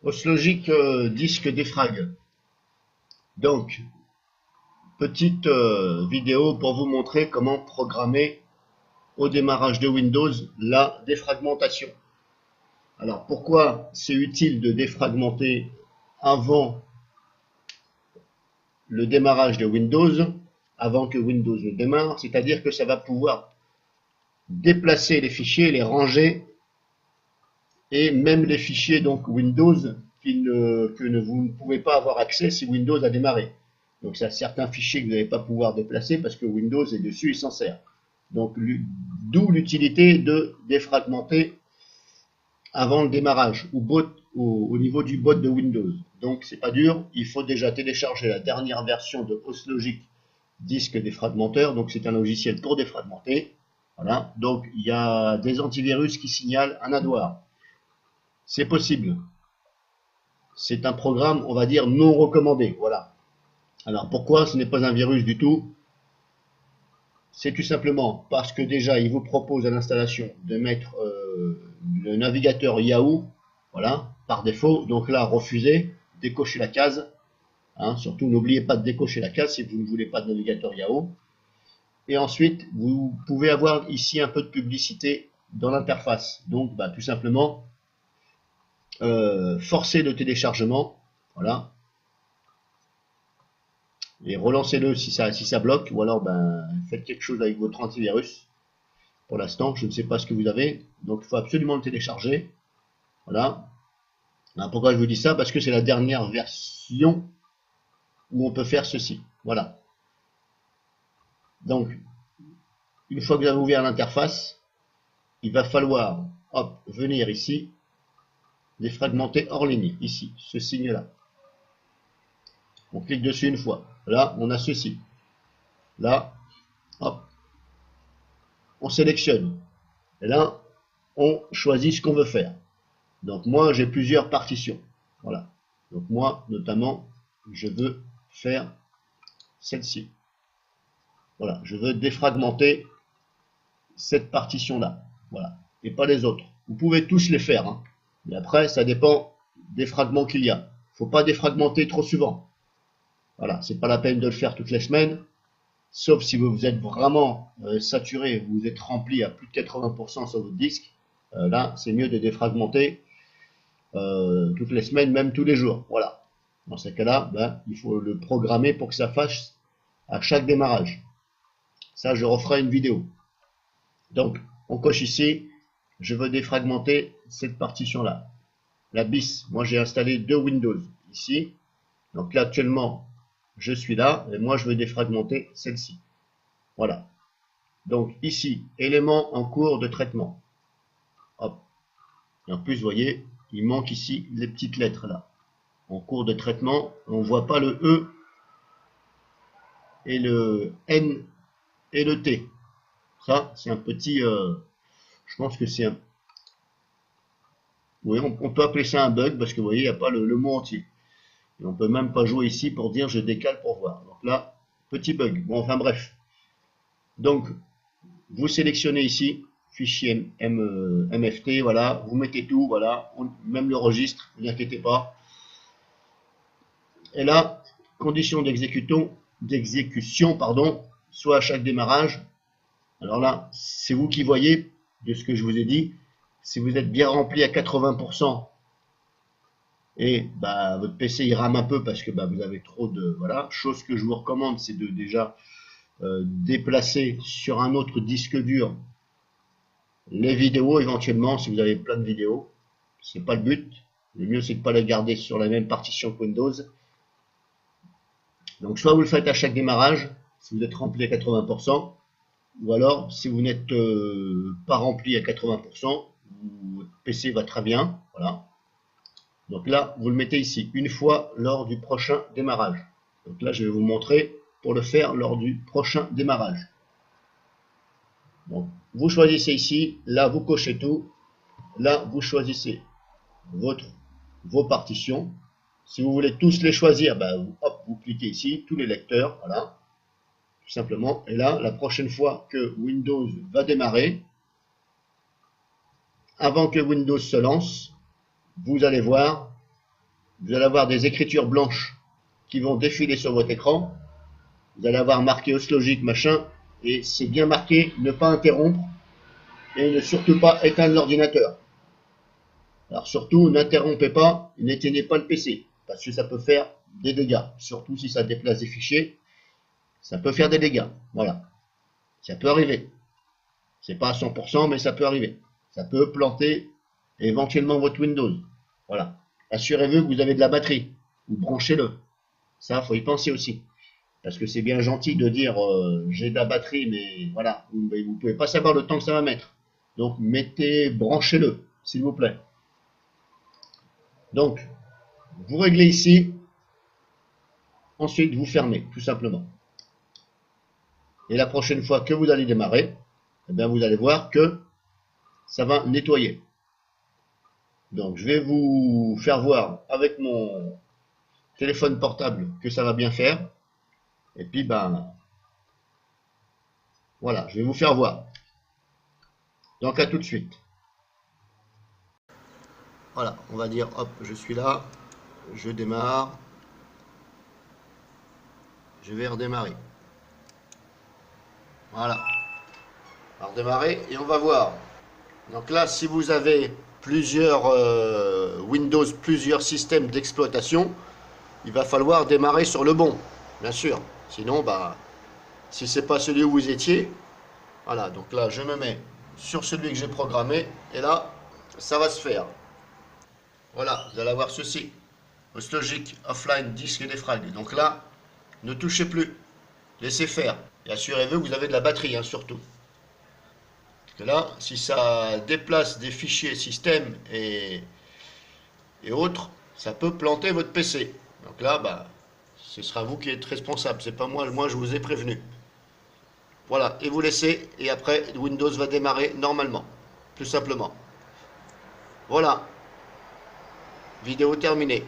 Oslogic disque défrag. Donc, petite vidéo pour vous montrer comment programmer au démarrage de Windows la défragmentation. Alors, pourquoi c'est utile de défragmenter avant le démarrage de Windows, avant que Windows ne démarre? C'est-à-dire que ça va pouvoir déplacer les fichiers, les ranger, et même les fichiers donc Windows que vous ne pouvez pas avoir accès si Windows a démarré. Donc, il y a certains fichiers que vous n'allez pas pouvoir déplacer parce que Windows est dessus et s'en sert. Donc, d'où l'utilité de défragmenter avant le démarrage au niveau du boot de Windows. Donc, c'est pas dur. Il faut déjà télécharger la dernière version de Oslogic disque défragmenteur. Donc, c'est un logiciel pour défragmenter. Voilà. Donc, il y a des antivirus qui signalent un adware. C'est possible. C'est un programme, on va dire, non recommandé. Voilà. Alors, pourquoi ce n'est pas un virus du tout? C'est tout simplement parce que déjà, il vous propose à l'installation de mettre le navigateur Yahoo, voilà, par défaut. Donc là, refusez, décochez la case. Hein, surtout, n'oubliez pas de décocher la case si vous ne voulez pas de navigateur Yahoo. Et ensuite, vous pouvez avoir ici un peu de publicité dans l'interface. Donc, tout simplement, forcez le téléchargement, voilà, et relancez-le si ça bloque, ou alors faites quelque chose avec votre antivirus. Pour l'instant, je ne sais pas ce que vous avez, donc il faut absolument le télécharger. Voilà. Alors, pourquoi je vous dis ça? Parce que c'est la dernière version où on peut faire ceci. Voilà. Donc, une fois que vous avez ouvert l'interface, il va falloir venir ici, défragmenter hors ligne, ici, ce signe-là. On clique dessus une fois. Là, on a ceci. Là, hop, on sélectionne. Et là, on choisit ce qu'on veut faire. Donc moi, j'ai plusieurs partitions. Voilà. Donc moi, notamment, je veux faire celle-ci. Voilà. Je veux défragmenter cette partition-là. Voilà. Et pas les autres. Vous pouvez tous les faire. Hein. Mais après, ça dépend des fragments qu'il y a. Il ne faut pas défragmenter trop souvent. Voilà. C'est pas la peine de le faire toutes les semaines. Sauf si vous êtes vraiment saturé, vous êtes rempli à plus de 80% sur votre disque. Là, c'est mieux de défragmenter toutes les semaines, même tous les jours. Voilà. Dans ce cas-là, il faut le programmer pour que ça fasse à chaque démarrage. Ça, je referai une vidéo. Donc, on coche ici. Je veux défragmenter cette partition-là. La BIS, moi j'ai installé 2 Windows ici. Donc là, actuellement, je suis là. Et moi, je veux défragmenter celle-ci. Voilà. Donc ici, élément en cours de traitement. Hop. Et en plus, vous voyez, il manque ici les petites lettres là. En cours de traitement, on ne voit pas le E et le N et le T. Ça, c'est un petit... je pense que c'est un... Oui, on peut appeler ça un bug parce que vous voyez, il n'y a pas le mot entier. Et on ne peut même pas jouer ici pour dire je décale pour voir. Donc là, petit bug. Bon, enfin bref. Donc, vous sélectionnez ici, fichier MFT, voilà, vous mettez tout, voilà, même le registre, ne vous inquiétez pas. Et là, condition d'exécution, pardon, soit à chaque démarrage. Alors là, c'est vous qui voyez de ce que je vous ai dit. Si vous êtes bien rempli à 80%, et votre PC il rame un peu parce que vous avez trop de... Voilà, chose que je vous recommande, c'est de déjà déplacer sur un autre disque dur les vidéos éventuellement, si vous avez plein de vidéos. C'est pas le but. Le mieux, c'est de ne pas les garder sur la même partition que Windows. Donc, soit vous le faites à chaque démarrage, si vous êtes rempli à 80%, ou alors, si vous n'êtes pas rempli à 80%, votre PC va très bien. Voilà. Donc là, vous le mettez ici, une fois lors du prochain démarrage. Donc là, je vais vous montrer pour le faire lors du prochain démarrage. Donc, vous choisissez ici, là, vous cochez tout. Là, vous choisissez vos partitions. Si vous voulez tous les choisir, vous cliquez ici, tous les lecteurs, voilà, tout simplement. Et là, la prochaine fois que Windows va démarrer, avant que Windows se lance, vous allez voir vous allez avoir des écritures blanches qui vont défiler sur votre écran. Vous allez avoir marqué Oslogic machin, et c'est bien marqué ne pas interrompre et ne surtout pas éteindre l'ordinateur. Alors surtout, n'interrompez pas et n'éteignez pas le PC, parce que ça peut faire des dégâts, surtout si ça déplace des fichiers, ça peut faire des dégâts, voilà. Ça peut arriver. C'est pas à 100%, mais ça peut arriver. Ça peut planter éventuellement votre Windows. Voilà. Assurez-vous que vous avez de la batterie, ou branchez-le. Ça, faut y penser aussi. Parce que c'est bien gentil de dire j'ai de la batterie, mais voilà, vous ne pouvez pas savoir le temps que ça va mettre. Donc branchez-le, s'il vous plaît. Donc, vous réglez ici, ensuite vous fermez, tout simplement. Et la prochaine fois que vous allez démarrer, eh bien vous allez voir que ça va nettoyer. Donc je vais vous faire voir avec mon téléphone portable que ça va bien faire. Et puis ben voilà, je vais vous faire voir. Donc à tout de suite. Voilà, on va dire hop, je suis là, je démarre. Je vais redémarrer. Voilà. On va redémarrer et on va voir. Donc là, si vous avez plusieurs Windows, plusieurs systèmes d'exploitation, il va falloir démarrer sur le bon, bien sûr. Sinon, bah, si c'est pas celui où vous étiez, voilà. Donc là, je me mets sur celui que j'ai programmé et là, ça va se faire. Voilà, vous allez avoir ceci. Oslogic offline disque et défrag. Donc là, ne touchez plus, laissez faire. Et assurez-vous que vous avez de la batterie, hein, surtout. Parce que là, si ça déplace des fichiers système et autres, ça peut planter votre PC. Donc là, bah, ce sera vous qui êtes responsable. C'est pas moi, je vous ai prévenu. Voilà, et vous laissez, et après, Windows va démarrer normalement. Tout simplement. Voilà. Vidéo terminée.